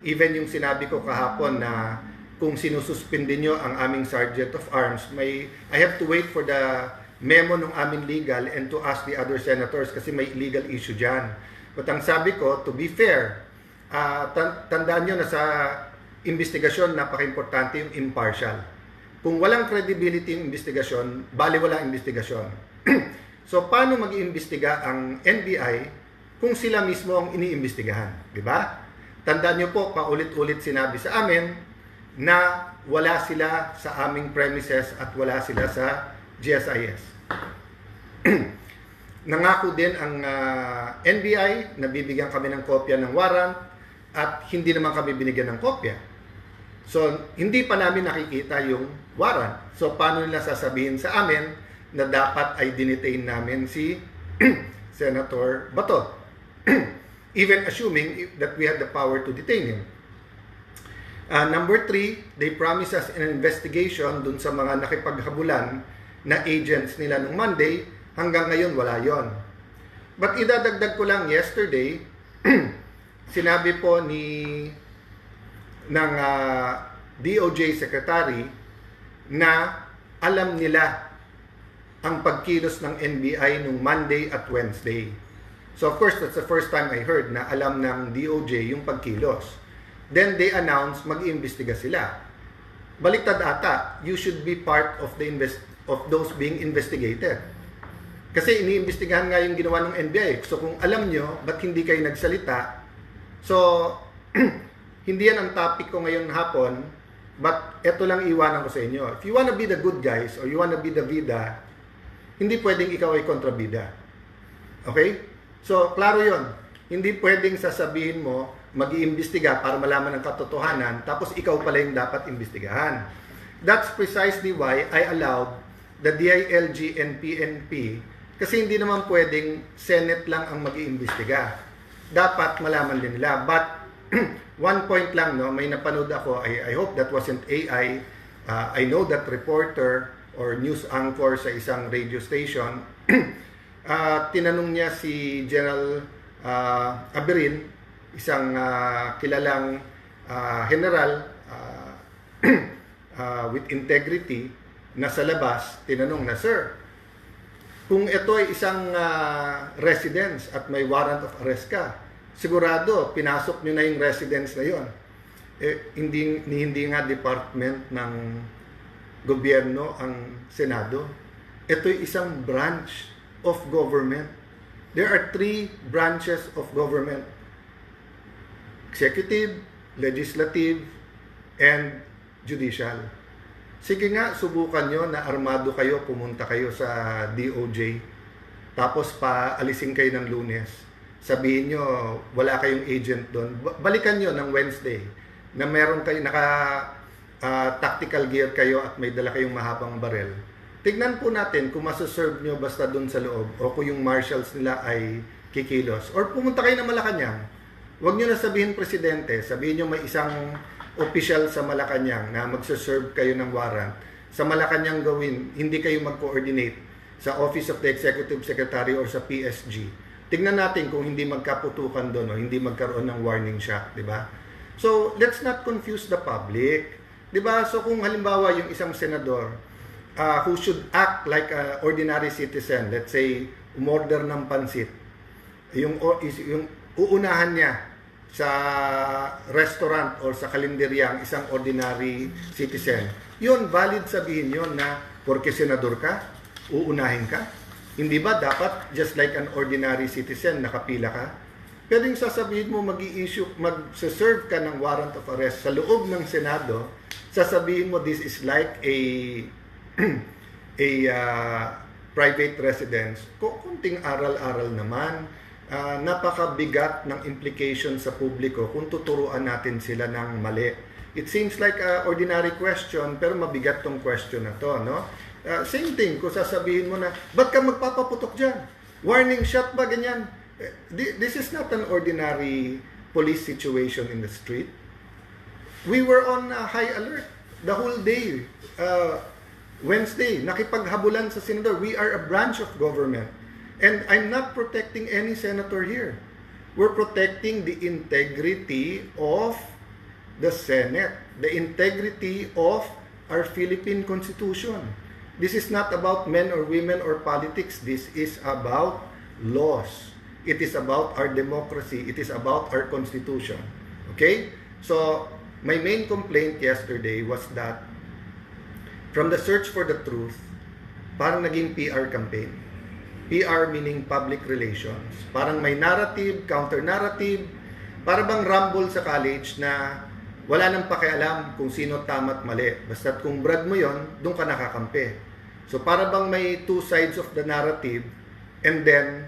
Even yung sinabi ko kahapon na kung sinususpindi nyo ang aming Sergeant of Arms, I have to wait for the memo ng aming legal and to ask the other senators kasi may legal issue dyan. But ang sabi ko, to be fair, tandaan nyo na sa investigasyon, napaka-importante yung impartial. Kung walang credibility yung investigasyon, bali walang investigasyon. So, paano mag-iimbestiga ang NBI kung sila mismo ang iniimbestigahan? Diba? Tandaan nyo po, paulit-ulit sinabi sa amin na wala sila sa aming premises at wala sila sa GSIS. Nangako din ang NBI na bibigyan kami ng kopya ng warrant at hindi naman kami binigyan ng kopya. So, hindi pa namin nakikita yung warrant. So, paano nila sasabihin sa amin na dapat ay dinetain namin si Senator Bato? Even assuming that we had the power to detain him. Number 3, they promised us an investigation dun sa mga nakipaghabulan na agents nila nung Monday. Hanggang ngayon, wala yon. But idadagdag ko lang, yesterday, sinabi po ng DOJ Secretary na alam nila ang pagkilos ng NBI nung Monday at Wednesday. So of course, that's the first time I heard na alam ng DOJ yung pagkilos. Then they announced mag-iimbestiga sila. Baliktad ata, you should be part of those being investigated. Kasi iniimbestigahan nga yung ginawa ng NBI. So kung alam nyo, ba't hindi kayo nagsalita? So, hindi yan ang topic ko ngayon hapon, but eto lang iwanan ko sa inyo. If you wanna be the good guys or you wanna be the vida, hindi pwedeng ikaw ay kontrabida. Okay? So, klaro yon. Hindi pwedeng sasabihin mo, mag-iimbestiga para malaman ang katotohanan, tapos ikaw pala yung dapat imbestigahan. That's precisely why I allowed the DILG and PNP, kasi hindi naman pwedeng Senate lang ang mag-iimbestiga. Dapat malaman din nila. But, one point lang, no, may napanood ako, I hope that wasn't AI. I know that reporter or news anchor sa isang radio station, tinanong niya si General Aberin, isang kilalang general with integrity na sa labas, tinanong na, Sir, kung ito ay isang residence at may warrant of arrest ka, sigurado, pinasok nyo na yung residence na yon. Hindi nga department ng gobyerno ang Senado. Ito ay isang branch of government. There are 3 branches of government: executive, legislative, and judicial. Sige nga, subukan nyo na armado kayo, pumunta kayo sa DOJ, tapos paalisin kayo ng Lunes. Sabihin nyo, wala kayong agent doon. Balikan nyo ng Wednesday na meron kayo, tactical gear kayo at may dala kayong mahabang barel. Tignan po natin kung masaserve nyo basta doon sa loob o kung yung marshals nila ay kikilos. Or pumunta kayo ng Malacanang. Huwag nyo na sabihin presidente, sabihin nyo may isang official sa Malacanang na magsaserve kayo ng warrant. Sa Malacanang gawin, hindi kayo mag-coordinate sa Office of the Executive Secretary or sa PSG. Tignan natin kung hindi magkaputukan doon o hindi magkaroon ng warning shot, di ba? So, let's not confuse the public. Di ba? So, kung halimbawa yung isang senador who should act like an ordinary citizen, let's say, umorder ng pansit, yung uunahan niya sa restaurant or sa kalenderya ang isang ordinary citizen, yun, valid sabihin yun na porque senador ka, uunahin ka. Hindi ba dapat just like an ordinary citizen, nakapila ka? Pero yung sasabihin mo mag-serve ka ng warrant of arrest sa loob ng Senado, sasabihin mo this is like a private residence, kunting aral-aral naman. Napakabigat ng implication sa publiko kung tuturuan natin sila ng mali. It seems like an ordinary question, pero mabigat tong question na to, no? Same thing, kung sasabihin mo na, ba't ka magpapaputok dyan? Warning shot ba, ganyan? This is not an ordinary police situation in the street. We were on high alert the whole day. Wednesday, nakipaghabulan sa senador. We are a branch of government. And I'm not protecting any senator here. We're protecting the integrity of the Senate, the integrity of our Philippine Constitution. This is not about men or women or politics. This is about laws. It is about our democracy. It is about our Constitution. Okay? So, my main complaint yesterday was that from the search for the truth, parang naging PR campaign. PR meaning public relations. Parang may narrative, counter-narrative, para bang rumble sa college na wala nang pakialam kung sino tama at mali. Basta't kung brad mo yon, doon ka nakakampi. So para bang may two sides of the narrative and then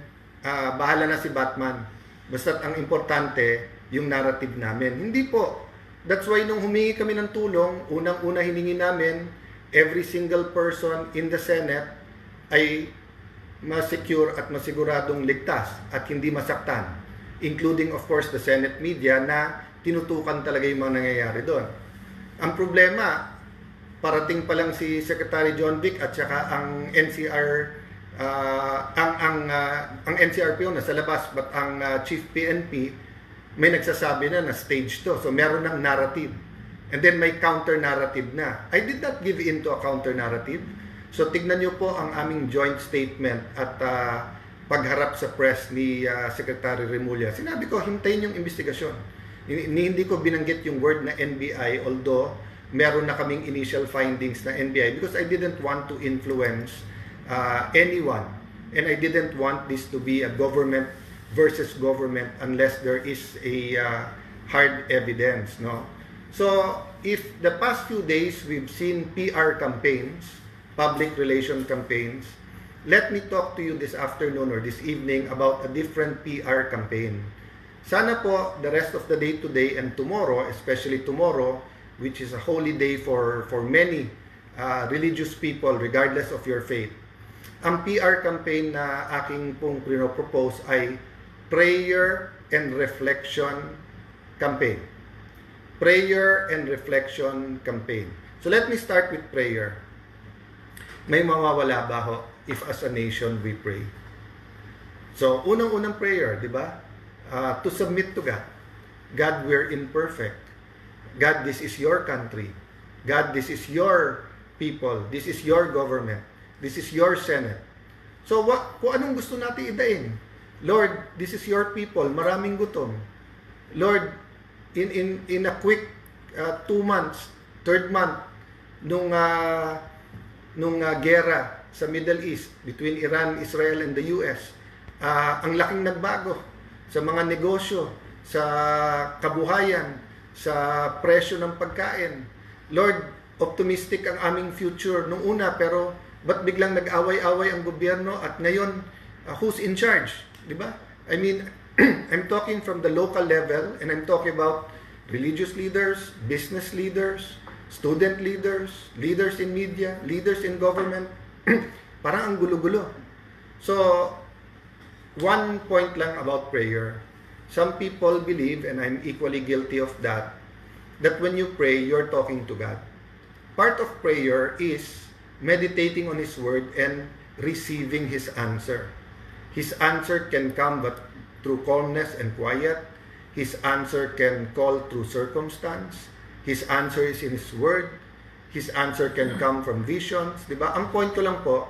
bahala na si Batman. Basta't ang importante yung narrative namin. Hindi po. That's why nung humingi kami ng tulong, unang-una hiningi namin, every single person in the Senate ay ma-secure at masiguradong ligtas at hindi masaktan. Including of course the Senate media na tinutukan talaga yung mga nangyayari doon. Ang problema, parating pa lang si Secretary John Vic at saka ang NCR ang NCRPO nasa labas, but ang Chief PNP may nagsasabi na stage to. So meron ng narrative. And then may counter-narrative na. I did not give in to a counter-narrative. So tignan nyo po ang aming joint statement at pagharap sa press ni Secretary Remulla. Sinabi ko, hintayin yung investigasyon. Hindi ko binanggit yung word na NBI, although meron na kaming initial findings na NBI, because I didn't want to influence anyone. And I didn't want this to be a government versus government unless there is a hard evidence. No? So, if the past few days we've seen PR campaigns, public relation campaigns, let me talk to you this afternoon or this evening about a different PR campaign. Sana po the rest of the day today and tomorrow, especially tomorrow, which is a holy day for many religious people regardless of your faith. Ang PR campaign na aking pong propose ay Prayer and Reflection Campaign. Prayer and Reflection Campaign. So let me start with prayer. May mawawala ba ho if as a nation we pray? So, unang-unang prayer, di ba? To submit to God. God, we're imperfect. God, this is your country. God, this is your people. This is your government. This is your Senate. So, kung anong gusto natin idain? Lord, this is your people. Maraming gutom. Lord, in a quick 2 months, third month, nung gera sa Middle East between Iran, Israel, and the US, ang laking nagbago sa mga negosyo, sa kabuhayan, sa presyo ng pagkain. Lord, optimistic ang aming future nung una, pero ba't biglang nag-away-away ang gobyerno at ngayon, who's in charge? Diba? I mean, I'm talking from the local level and I'm talking about religious leaders, business leaders, student leaders, leaders in media, leaders in government. Parang ang gulo-gulo. So, one point lang about prayer. Some people believe, and I'm equally guilty of that when you pray, you're talking to God. Part of prayer is meditating on His Word and receiving His answer. His answer can come but through calmness and quiet. His answer can call through circumstance. His answer is in His Word. His answer can come from visions. Diba? Ang point ko lang po,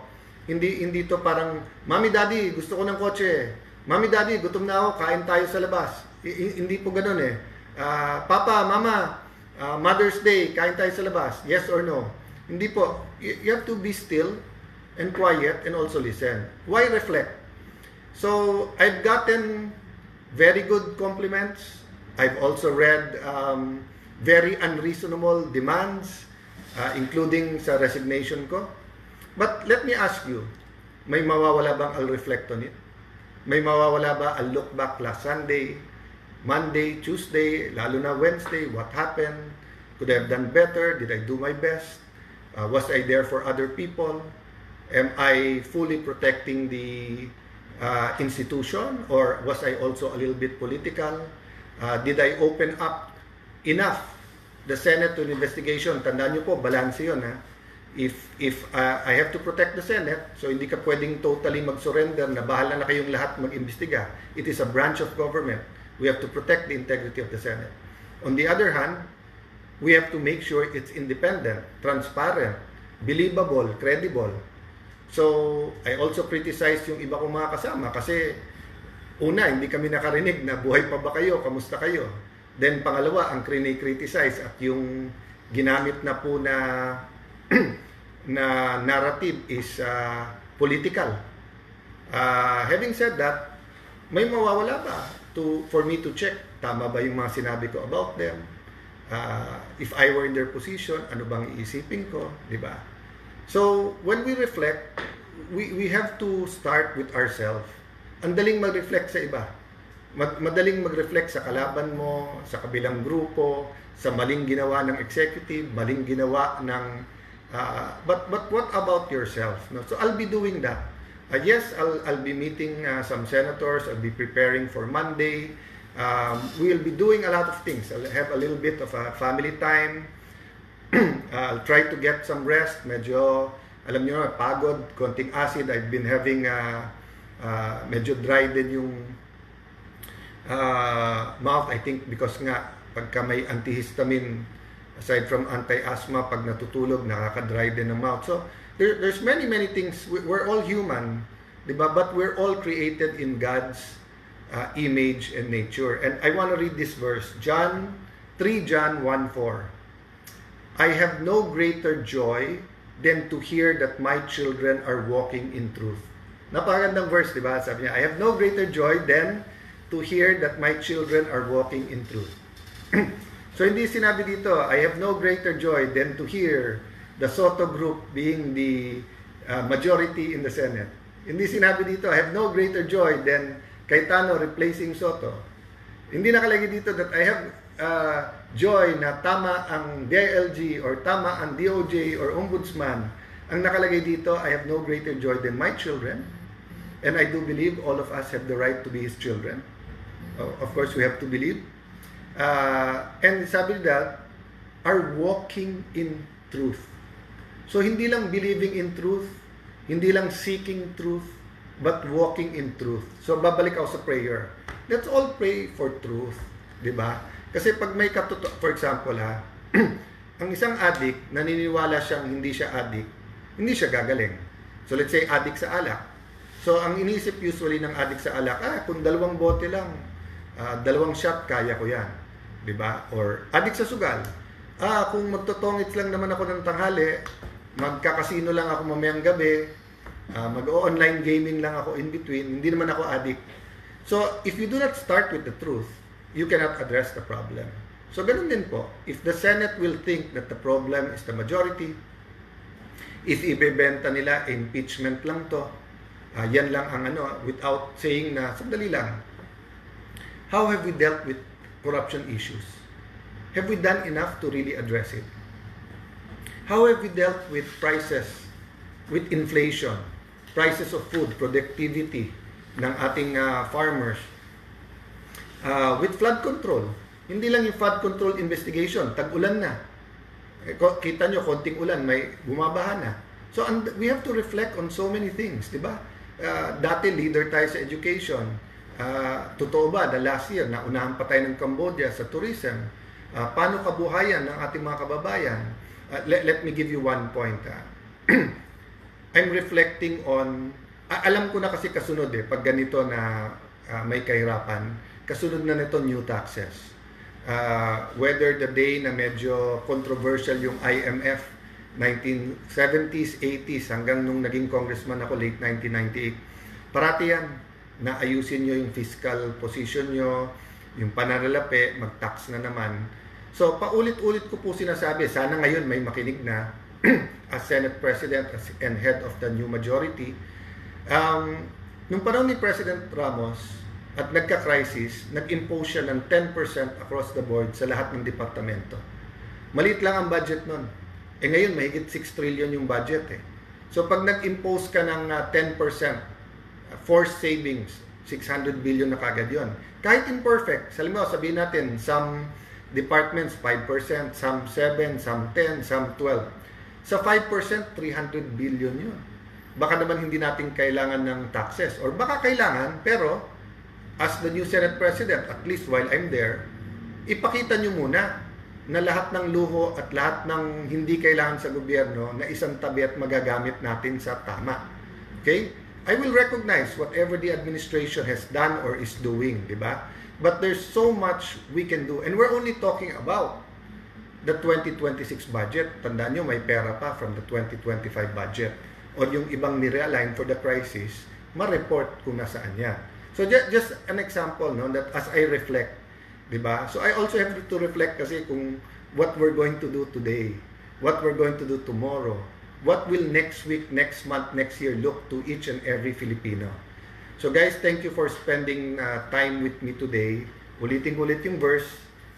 hindi to parang, Mami, Daddy, gusto ko ng kotse. Mami, Daddy, gutom na ako, kain tayo sa labas. Hindi po ganun eh. Papa, Mama, Mother's Day, kain tayo sa labas. Yes or no? Hindi po. You have to be still and quiet and also listen. Why reflect? So, I've gotten very good compliments. I've also read very unreasonable demands, including sa resignation ko. But let me ask you, may mawawala bang I'll reflect on it? May mawawala ba I'll look back last Sunday, Monday, Tuesday, lalo na Wednesday, what happened? Could I have done better? Did I do my best? Was I there for other people? Am I fully protecting the institution, or was I also a little bit political? Did I open up enough the Senate to an investigation? Tandaan nyo po, balance yun. Ha? If I have to protect the Senate, so hindi ka pwedeng totally mag-surrender na bahala na kayong lahat mag-imbestiga. It is a branch of government. We have to protect the integrity of the Senate. On the other hand, we have to make sure it's independent, transparent, believable, credible. So, I also criticize yung iba kong mga kasama kasi una, hindi kami nakarinig na buhay pa ba kayo, kamusta kayo. Then pangalawa, ang criticize at yung ginamit na po na na narrative is political. Having said that, may mawawala ba for me to check tama ba yung mga sinabi ko about them? If I were in their position, ano bang iisipin ko, di ba? So, when we reflect, we have to start with ourselves. Ang daling mag-reflect sa iba. Madaling mag-reflect sa kalaban mo, sa kabilang grupo, sa maling ginawa ng executive, maling ginawa ng... but what about yourself? No? So, I'll be doing that. Yes, I'll be meeting some senators. I'll be preparing for Monday. We'll be doing a lot of things. I'll have a little bit of a family time. I'll try to get some rest. Medyo, alam nyo, pagod, konting acid. I've been having medyo dry din yung mouth. I think because nga, pagka may antihistamine, aside from anti-asthma, pag natutulog, nakaka-dry din ang mouth. So, there's many things. We're all human, di ba? But we're all created in God's image and nature. And I want to read this verse, 3 John 1:4. I have no greater joy than to hear that my children are walking in truth. Napakagandang verse, di ba? Sabi niya, I have no greater joy than to hear that my children are walking in truth. So, hindi sinabi dito, I have no greater joy than to hear the Soto group being the majority in the Senate. Hindi sinabi dito, I have no greater joy than Cayetano replacing Soto. Hindi nakalagay dito that I have joy na tama ang DILG or tama ang DOJ or Ombudsman. Ang nakalagay dito, I have no greater joy than my children. And I do believe all of us have the right to be His children. Of course, we have to believe. And sabi that, are walking in truth. So, hindi lang believing in truth, hindi lang seeking truth, but walking in truth. So, babalik ako sa prayer. Let's all pray for truth. Diba? Kasi pag may for example ang isang addict, naniniwala siyang hindi siya addict, hindi siya gagaling. So, let's say addict sa alak. So, ang inisip usually ng addict sa alak, kung 2 bote lang, 2 shot, kaya ko yan. Diba? Or addict sa sugal. Kung magtotongits lang naman ako ng tanghali, magkakasino lang ako mamayang gabi, mag-online gaming lang ako in between, hindi naman ako addict. So, if you do not start with the truth, you cannot address the problem. So, ganun din po. If the Senate will think that the problem is the majority, if ibebenta nila, impeachment lang to, yan lang ang without saying na, sandali lang, how have we dealt with corruption issues? Have we done enough to really address it? How have we dealt with prices, with inflation, prices of food, productivity ng ating farmers, with flood control? Hindi lang yung flood control investigation, tag-ulan na. Kita nyo, konting ulan, may bumabaha na. So, we have to reflect on so many things, di ba? Dati, leader tayo sa education. Totoo ba, the last year, naunahan pa tayo ng Cambodia sa tourism. Paano kabuhayan ng ating mga kababayan? Let me give you one point. I'm reflecting on, alam ko na kasi kasunod pag ganito na may kahirapan, kasunod na nito new taxes. Whether the day na medyo controversial yung IMF, 1970s, 80s, hanggang nung naging congressman ako, late 1998, parati yan, na ayusin nyo yung fiscal position nyo, yung pananalapi, mag-tax na naman. So, paulit-ulit ko po sinasabi, sana ngayon may makinig na as Senate President and head of the new majority. Nung panahon ni President Ramos at nagka-crisis, nag-impose siya ng 10% across the board sa lahat ng departamento. Maliit lang ang budget nun. Ngayon, mahigit 6 trillion yung budget So, pag nag-impose ka ng 10%, forced savings, 600 billion na kagad yun. Kahit imperfect, sabihin natin, some departments 5%, some 7, some 10, some 12. Sa 5%, 300 billion yun. Baka naman hindi natin kailangan ng taxes. Or baka kailangan, pero as the new Senate President, at least while I'm there, ipakita nyo muna na lahat ng luho at lahat ng hindi kailangan sa gobyerno na isang tabi at magagamit natin sa tama. Okay? I will recognize whatever the administration has done or is doing, di ba? But there's so much we can do. And we're only talking about the 2026 budget. Tandaan nyo, may pera pa from the 2025 budget. O yung ibang nirealign for the crisis, ma-report kung nasaan yan. So just an example, no, that as I reflect, di ba? So I also have to reflect kasi kung what we're going to do today, what we're going to do tomorrow, what will next week, next month, next year look to each and every Filipino. So guys, thank you for spending time with me today. Ulitin-ulit yung verse.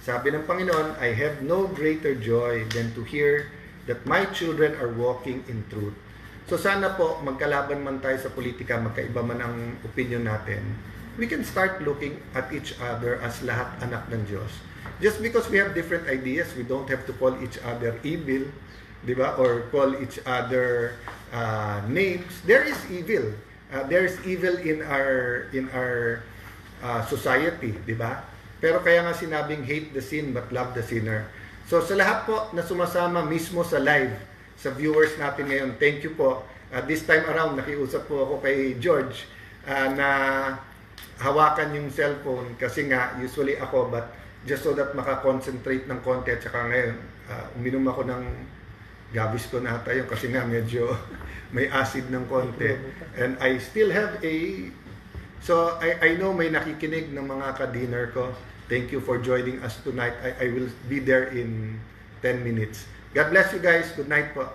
Sabi ng Panginoon, I have no greater joy than to hear that my children are walking in truth. So sana po, magkalaban man tayo sa politika, magkaiba man ang opinion natin, we can start looking at each other as lahat anak ng Diyos. Just because we have different ideas, we don't have to call each other evil, di ba? Or call each other names. There is evil. There is evil in our society, di ba? Pero kaya nga sinabing hate the sin but love the sinner. So sa lahat po na sumasama mismo sa live, sa viewers natin ngayon, thank you po. This time around, nakiusap po ako kay George na hawakan yung cellphone kasi nga usually ako, but just so that makakonsentrate ng konti. At saka ngayon, uminom ako ng Gavis ko na tayo kasi nga medyo may acid ng konti. And I still have so I know may nakikinig ng mga ka-dinner ko. Thank you for joining us tonight. I will be there in 10 minutes. God bless you guys. Good night po.